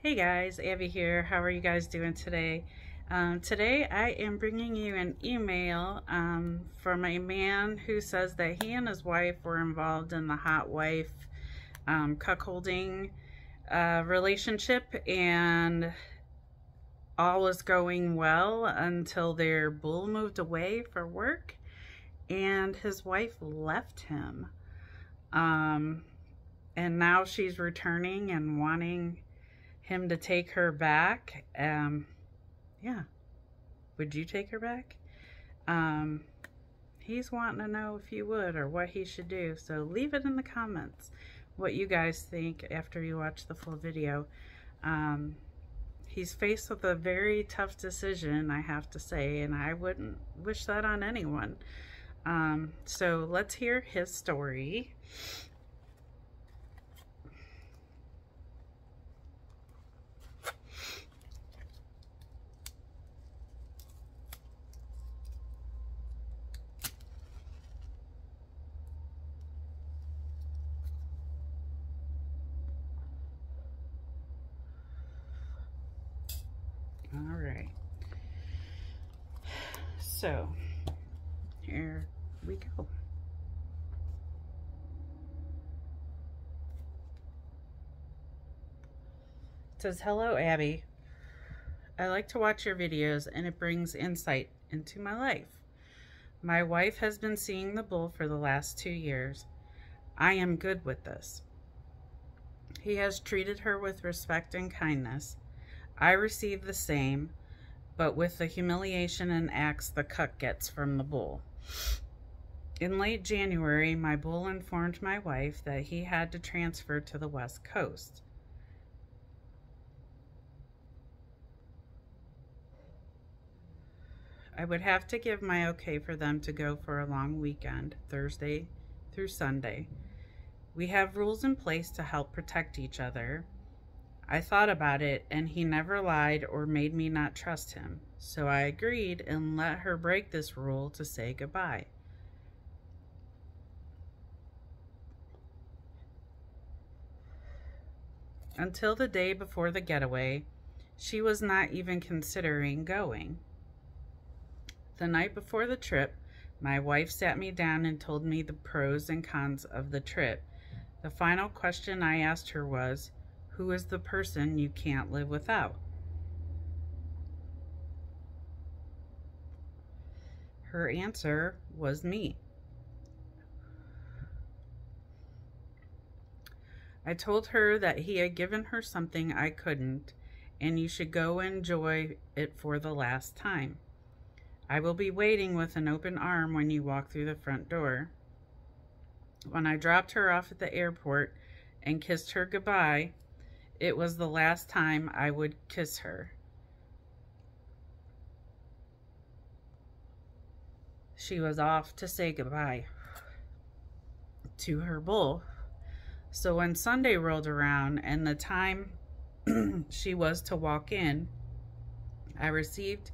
Hey guys, Abby here. How are you guys doing today? Today I am bringing you an email from a man who says that he and his wife were involved in the Hotwife cuckolding relationship, and all was going well until their bull moved away for work and his wife left him. And now she's returning and wanting him to take her back. Yeah, would you take her back? He's wanting to know if you would or what he should do, so leave it in the comments what you guys think after you watch the full video. He's faced with a very tough decision, I have to say, and I wouldn't wish that on anyone. So let's hear his story. All right, so here we go. It says, "Hello, Abby. I like to watch your videos and it brings insight into my life. My wife has been seeing the bull for the last 2 years. I am good with this. He has treated her with respect and kindness. I receive the same, but with the humiliation and acts the cuck gets from the bull. In late January, my bull informed my wife that he had to transfer to the West Coast. I would have to give my okay for them to go for a long weekend, Thursday through Sunday. We have rules in place to help protect each other. I thought about it, and he never lied or made me not trust him, so I agreed and let her break this rule to say goodbye. Until the day before the getaway, she was not even considering going. The night before the trip, my wife sat me down and told me the pros and cons of the trip. The final question I asked her was, who is the person you can't live without? Her answer was me. I told her that he had given her something I couldn't, and you should go enjoy it for the last time. I will be waiting with an open arm when you walk through the front door. When I dropped her off at the airport and kissed her goodbye, it was the last time I would kiss her. She was off to say goodbye to her bull. So when Sunday rolled around and the time she was to walk in, I received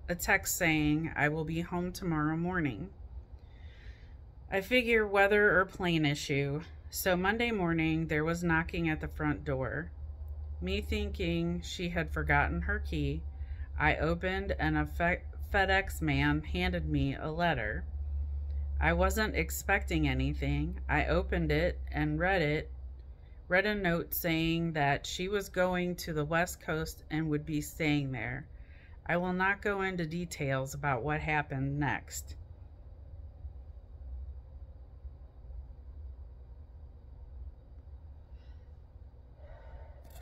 a text saying, I will be home tomorrow morning. I figure weather or plane issue. So Monday morning, there was knocking at the front door. Me thinking she had forgotten her key, I opened and a FedEx man handed me a letter. I wasn't expecting anything. I opened it and read a note saying that she was going to the West Coast and would be staying there. I will not go into details about what happened next.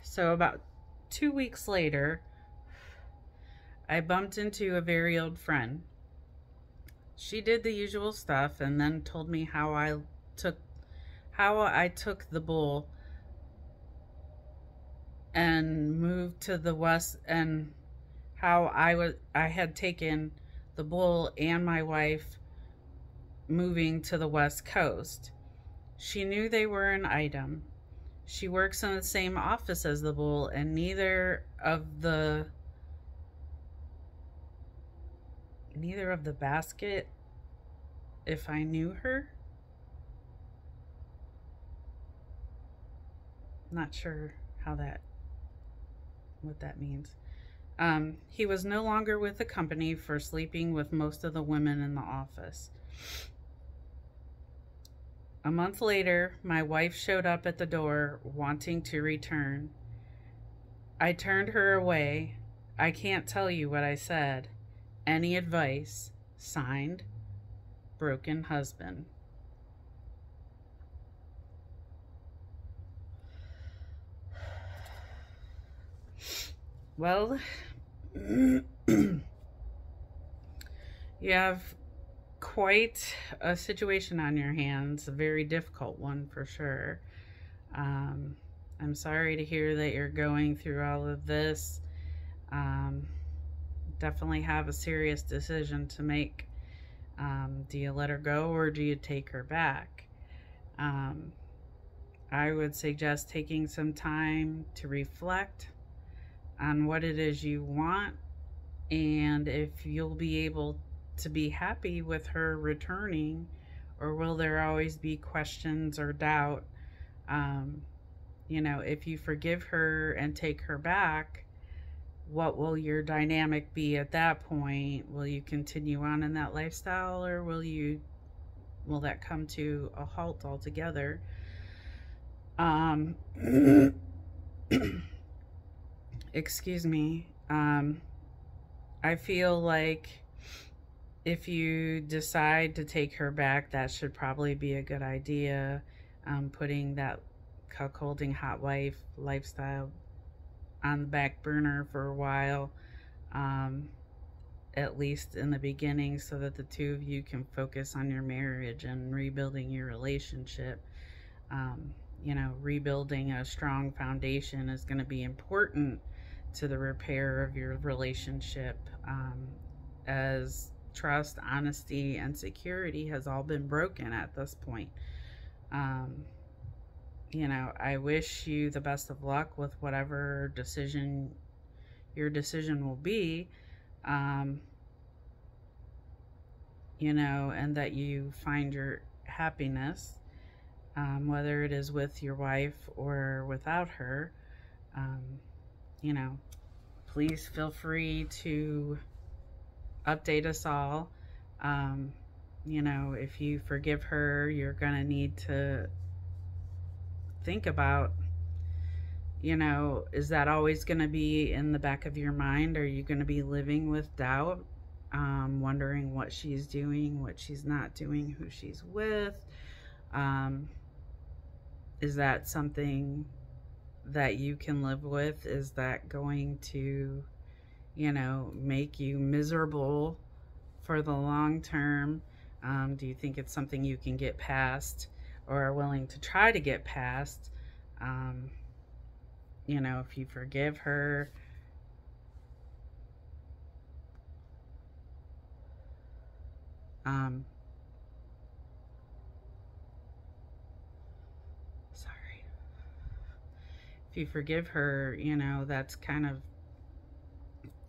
So about 2 weeks later, I bumped into a very old friend. She did the usual stuff and then told me how I took the bull and moved to the West, and how I had taken the bull and my wife moving to the West Coast. She knew they were an item. She works in the same office as the bull, and neither of the basket if I knew her. Not sure how that what that means. He was no longer with the company for sleeping with most of the women in the office. A month later, my wife showed up at the door wanting to return. I turned her away. I can't tell you what I said. Any advice? Signed, Broken Husband. Well, you have quite a situation on your hands, a very difficult one for sure. I'm sorry to hear that you're going through all of this. Definitely have a serious decision to make. Do you let her go or do you take her back? I would suggest taking some time to reflect on what it is you want and if you'll be able to be happy with her returning, or will there always be questions or doubt? You know, if you forgive her and take her back, what will your dynamic be at that point? Will you continue on in that lifestyle, or will that come to a halt altogether? Excuse me. I feel like if you decide to take her back, that should probably be a good idea. Putting that cuckolding hot wife lifestyle on the back burner for a while, at least in the beginning, so that the two of you can focus on your marriage and rebuilding your relationship. You know, rebuilding a strong foundation is going to be important to the repair of your relationship, as trust, honesty, and security has all been broken at this point. You know, I wish you the best of luck with whatever your decision will be, you know, and that you find your happiness, whether it is with your wife or without her. You know, please feel free to update us all. You know, if you forgive her, you're gonna need to think about, you know, is that always going to be in the back of your mind? Are you going to be living with doubt, wondering what she's doing, what she's not doing, who she's with? Is that something that you can live with? Is that going to, you know, make you miserable for the long term? Do you think it's something you can get past or are willing to try to get past? You know, if you forgive her, sorry. If you forgive her, you know, that's kind of,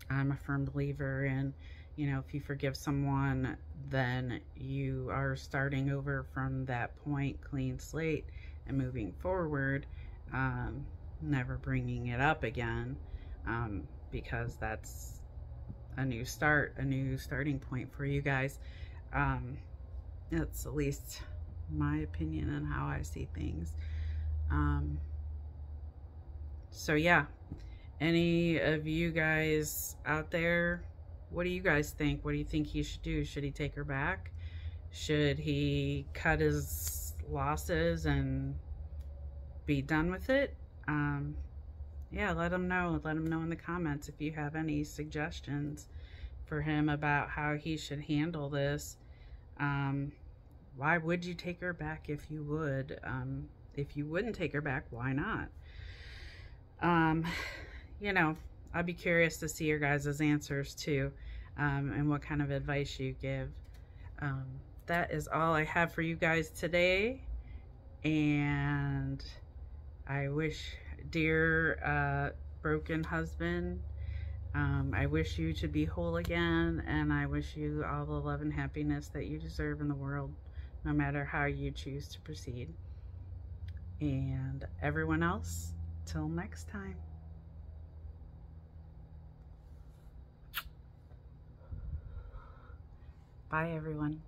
I'm a firm believer in, you know, if you forgive someone, then you are starting over from that point, clean slate, and moving forward, never bringing it up again, because that's a new start, a new starting point for you guys. That's at least my opinion and how I see things. So yeah, any of you guys out there, what do you guys think? What do you think he should do? Should he take her back? Should he cut his losses and be done with it? Yeah, let him know. Let him know in the comments if you have any suggestions for him about how he should handle this. Why would you take her back if you would? If you wouldn't take her back, why not? You know, I'd be curious to see your guys' answers too, and what kind of advice you give. That is all I have for you guys today, and I wish, dear broken husband, I wish you to be whole again, and I wish you all the love and happiness that you deserve in the world, no matter how you choose to proceed. And everyone else, till next time. Bye, everyone.